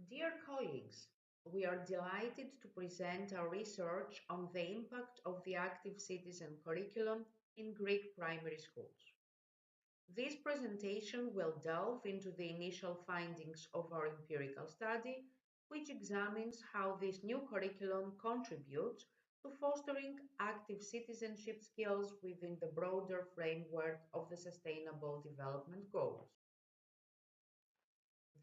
Dear colleagues, we are delighted to present our research on the impact of the active citizen curriculum in Greek primary schools. This presentation will delve into the initial findings of our empirical study, which examines how this new curriculum contributes to fostering active citizenship skills within the broader framework of the Sustainable Development Goals.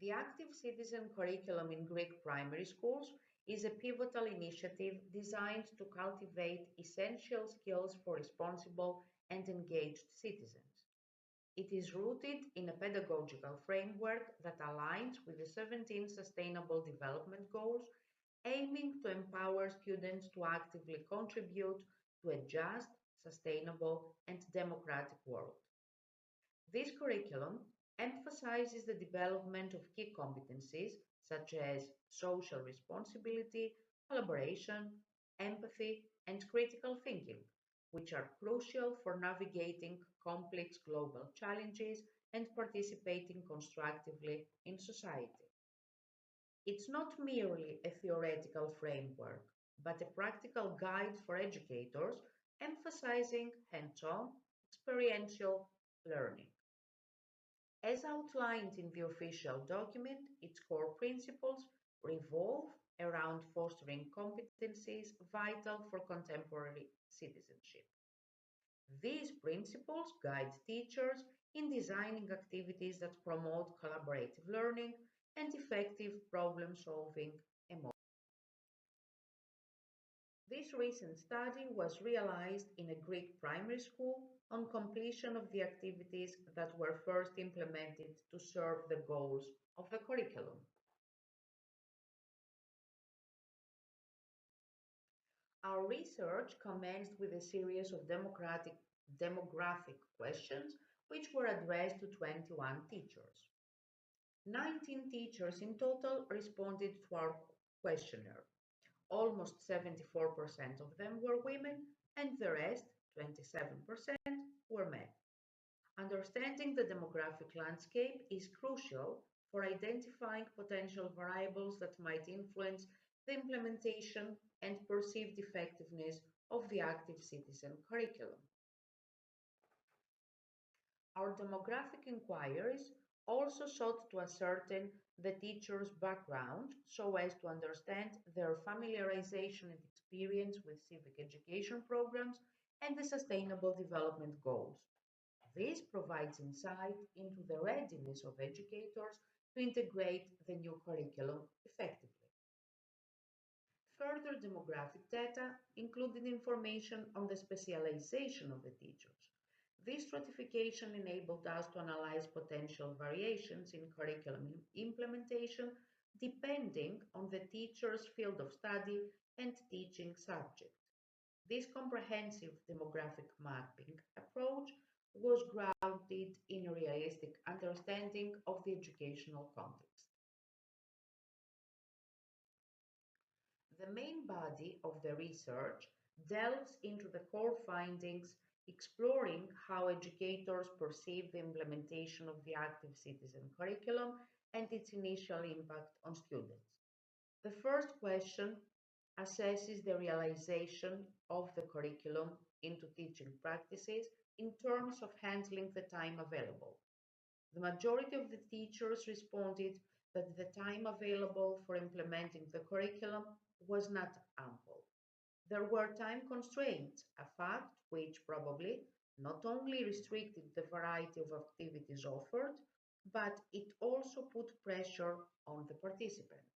The Active Citizen curriculum in Greek primary schools is a pivotal initiative designed to cultivate essential skills for responsible and engaged citizens. It is rooted in a pedagogical framework that aligns with the 17 Sustainable Development Goals, aiming to empower students to actively contribute to a just, sustainable, and democratic world. This curriculum emphasizes the development of key competencies such as social responsibility, collaboration, empathy, and critical thinking, which are crucial for navigating complex global challenges and participating constructively in society. It's not merely a theoretical framework, but a practical guide for educators emphasizing hands-on, experiential learning. As outlined in the official document, its core principles revolve around fostering competencies vital for contemporary citizenship. These principles guide teachers in designing activities that promote collaborative learning and effective problem-solving. This recent study was realized in a Greek primary school on completion of the activities that were first implemented to serve the goals of the curriculum. Our research commenced with a series of demographic questions which were addressed to 21 teachers. 19 teachers in total responded to our questionnaire. Almost 74% of them were women, and the rest, 27%, were men. Understanding the demographic landscape is crucial for identifying potential variables that might influence the implementation and perceived effectiveness of the active citizen curriculum. Our demographic inquiries also sought to ascertain the teacher's background so as to understand their familiarization and experience with civic education programs and the Sustainable Development Goals. This provides insight into the readiness of educators to integrate the new curriculum effectively. Further demographic data included information on the specialization of the teachers. This stratification enabled us to analyze potential variations in curriculum implementation depending on the teacher's field of study and teaching subject. This comprehensive demographic mapping approach was grounded in a realistic understanding of the educational context. The main body of the research delves into the core findings, exploring how educators perceive the implementation of the active citizen curriculum and its initial impact on students. The first question assesses the realization of the curriculum into teaching practices in terms of handling the time available. The majority of the teachers responded that the time available for implementing the curriculum was not ample. There were time constraints, a fact which probably not only restricted the variety of activities offered, but it also put pressure on the participants.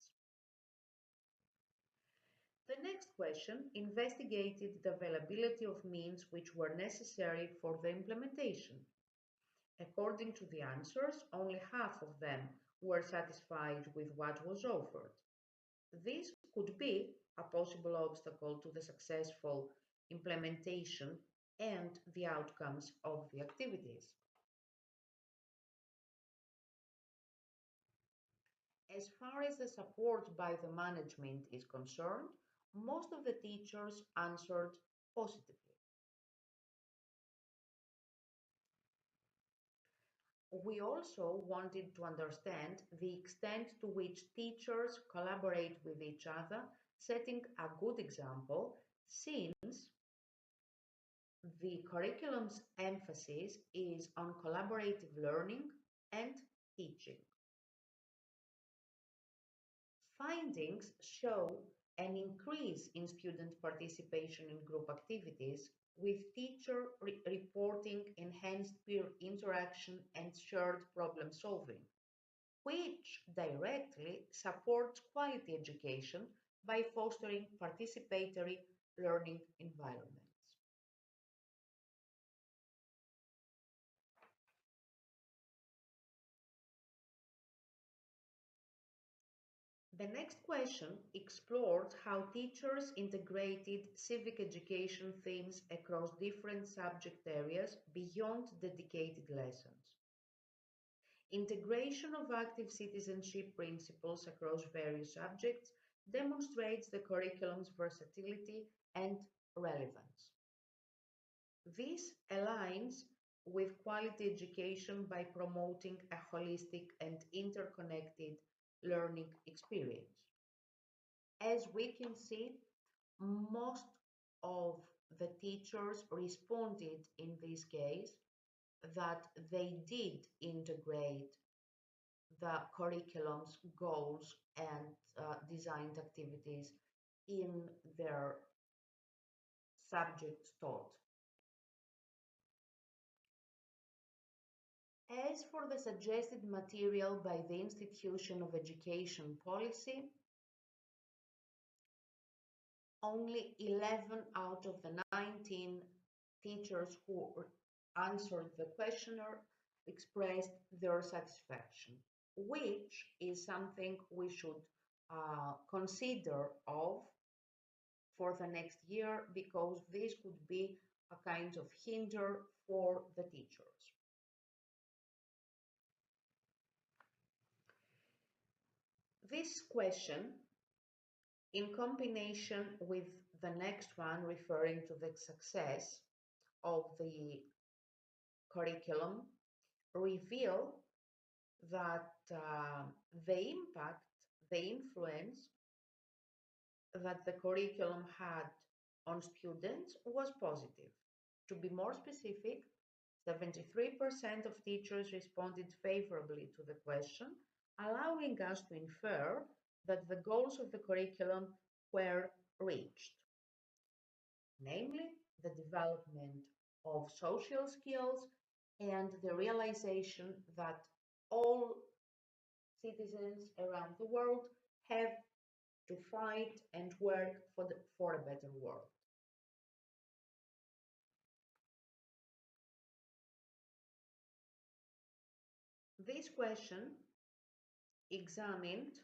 The next question investigated the availability of means which were necessary for the implementation. According to the answers, only half of them were satisfied with what was offered. This could be a possible obstacle to the successful implementation and the outcomes of the activities. As far as the support by the management is concerned, most of the teachers answered positively. We also wanted to understand the extent to which teachers collaborate with each other, setting a good example since the curriculum's emphasis is on collaborative learning and teaching. Findings show an increase in student participation in group activities, with reporting enhanced peer interaction and shared problem solving, which directly supports quality education by fostering participatory learning environments. The next question explored how teachers integrated civic education themes across different subject areas beyond dedicated lessons. Integration of active citizenship principles across various subjects demonstrates the curriculum's versatility and relevance. This aligns with quality education by promoting a holistic and interconnected learning experience. As we can see, most of the teachers responded in this case that they did integrate the curriculum's goals and designed activities in their subjects taught. As for the suggested material by the Institution of Education Policy, only 11 out of the 19 teachers who answered the questionnaire expressed their satisfaction, which is something we should consider of for the next year because this could be a kind of hinder for the teachers. This question, in combination with the next one referring to the success of the curriculum, reveal that the impact, the influence that the curriculum had on students was positive. To be more specific, 73% of teachers responded favorably to the question, allowing us to infer that the goals of the curriculum were reached, namely the development of social skills and the realization that all citizens around the world have to fight and work for a better world. This question examined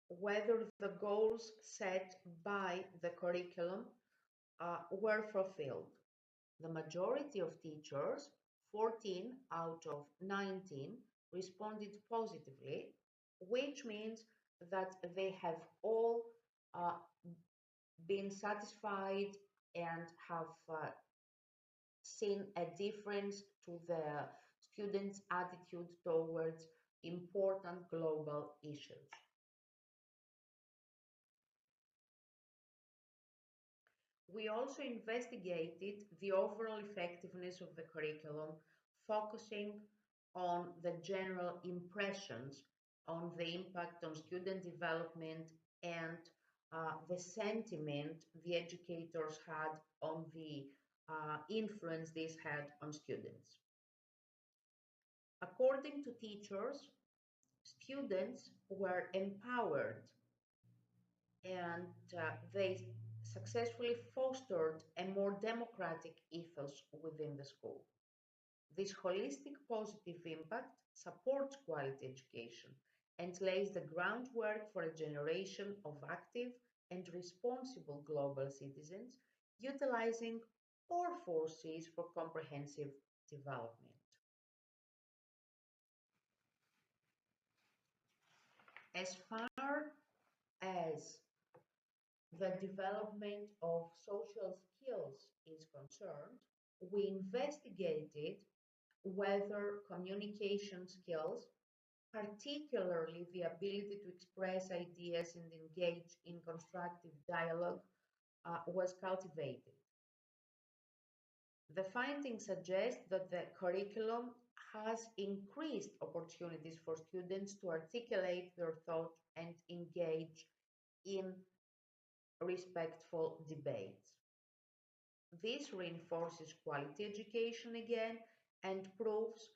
whether the goals set by the curriculum were fulfilled. The majority of teachers, 14 out of 19, responded positively, which means that they have all uh, been satisfied and have seen a difference to the students' attitude towards important global issues. We also investigated the overall effectiveness of the curriculum, focusing on the general impressions on the impact on student development and the sentiment the educators had on the influence this had on students. According to teachers, students were empowered and they successfully fostered a more democratic ethos within the school. This holistic positive impact supports quality education and lays the groundwork for a generation of active and responsible global citizens utilizing all forces for comprehensive development. As far as the development of social skills is concerned, we investigated whether communication skills, particularly the ability to express ideas and engage in constructive dialogue, was cultivated. The findings suggest that the curriculum has increased opportunities for students to articulate their thoughts and engage in respectful debates. This reinforces quality education again and proves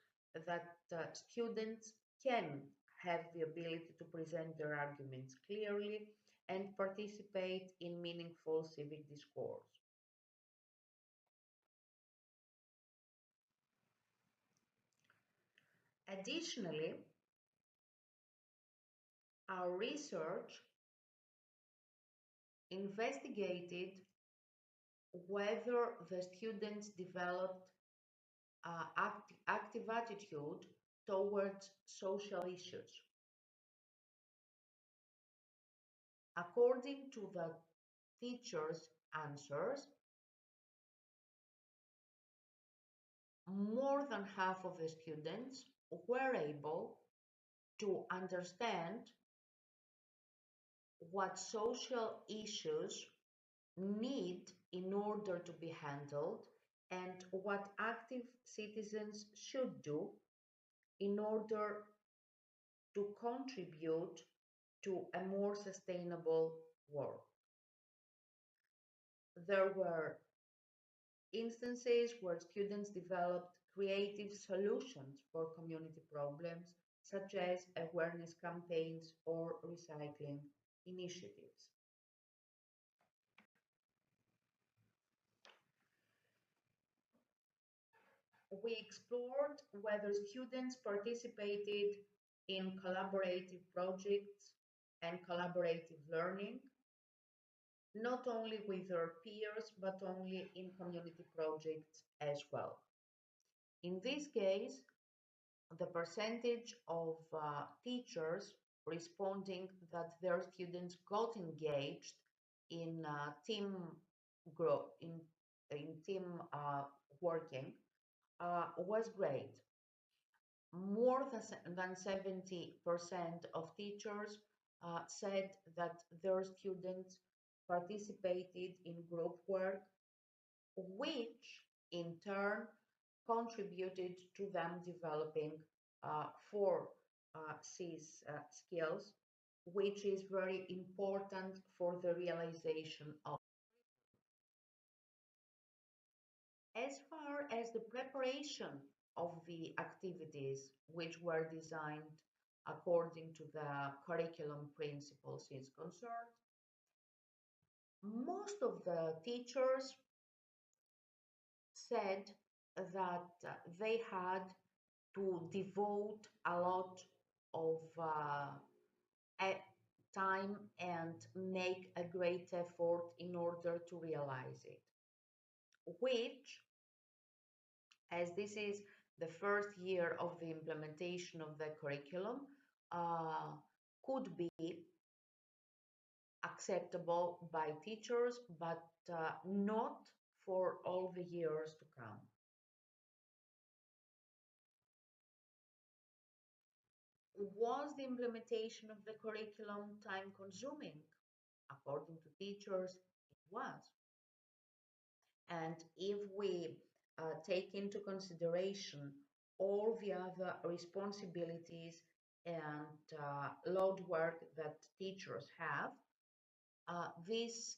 that students can have the ability to present their arguments clearly and participate in meaningful civic discourse. Additionally, our research investigated whether the students developed active attitude towards social issues. According to the teachers' answers, more than half of the students were able to understand what social issues need in order to be handled and what active citizens should do in order to contribute to a more sustainable world. There were instances where students developed creative solutions for community problems, such as awareness campaigns or recycling initiatives. We explored whether students participated in collaborative projects and collaborative learning, not only with their peers, but only in community projects as well. In this case, the percentage of teachers responding that their students got engaged in team group in team working was great. More than 70% of teachers said that their students participated in group work, which in turn contributed to them developing four SIS skills, which is very important for the realization of. As far as the preparation of the activities, which were designed according to the curriculum principles, is concerned, most of the teachers said that they had to devote a lot of time and make a great effort in order to realize it, which, as this is the first year of the implementation of the curriculum, could be acceptable by teachers, but not for all the years to come. Was the implementation of the curriculum time consuming? According to teachers, it was. And if we take into consideration all the other responsibilities and load work that teachers have, this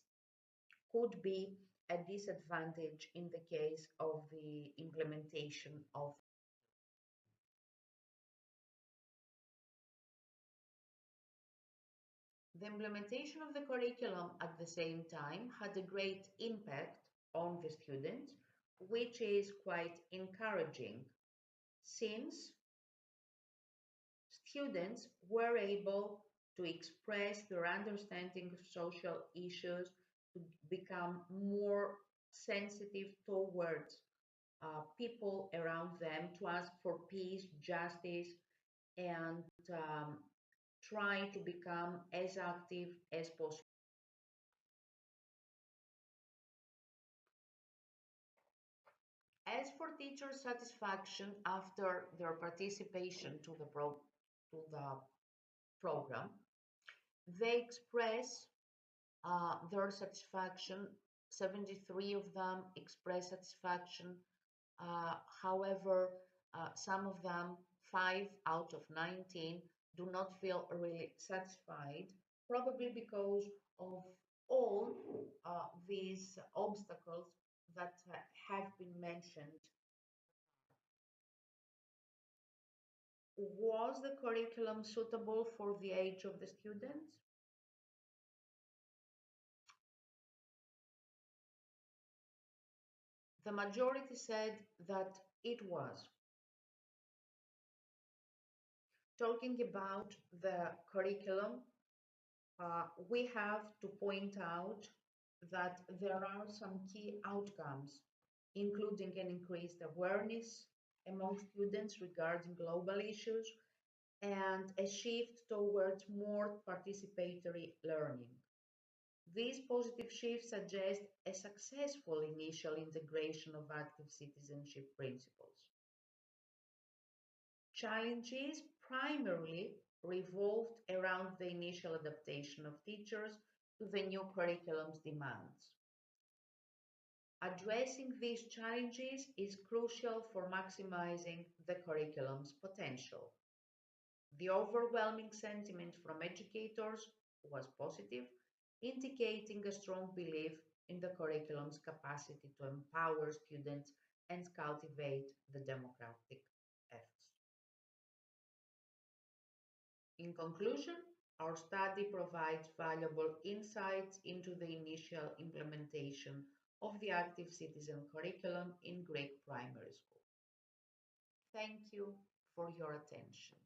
could be a disadvantage in the case of the implementation of. The implementation of the curriculum at the same time had a great impact on the students, which is quite encouraging since students were able to express their understanding of social issues, to become more sensitive towards people around them, to ask for peace, justice, and try to become as active as possible. As for teacher satisfaction after their participation to the program, they express their satisfaction. 73 of them express satisfaction. However, some of them, 5 out of 19, do not feel really satisfied, probably because of all these obstacles that have been mentioned. Was the curriculum suitable for the age of the students? The majority said that it was. Talking about the curriculum, we have to point out that there are some key outcomes, including an increased awareness among students regarding global issues and a shift towards more participatory learning. These positive shifts suggest a successful initial integration of active citizenship principles. Challenges primarily revolved around the initial adaptation of teachers to the new curriculum's demands. Addressing these challenges is crucial for maximizing the curriculum's potential. The overwhelming sentiment from educators was positive, indicating a strong belief in the curriculum's capacity to empower students and cultivate the democratic ethics. In conclusion, our study provides valuable insights into the initial implementation of the active citizen curriculum in Greek primary school. Thank you for your attention.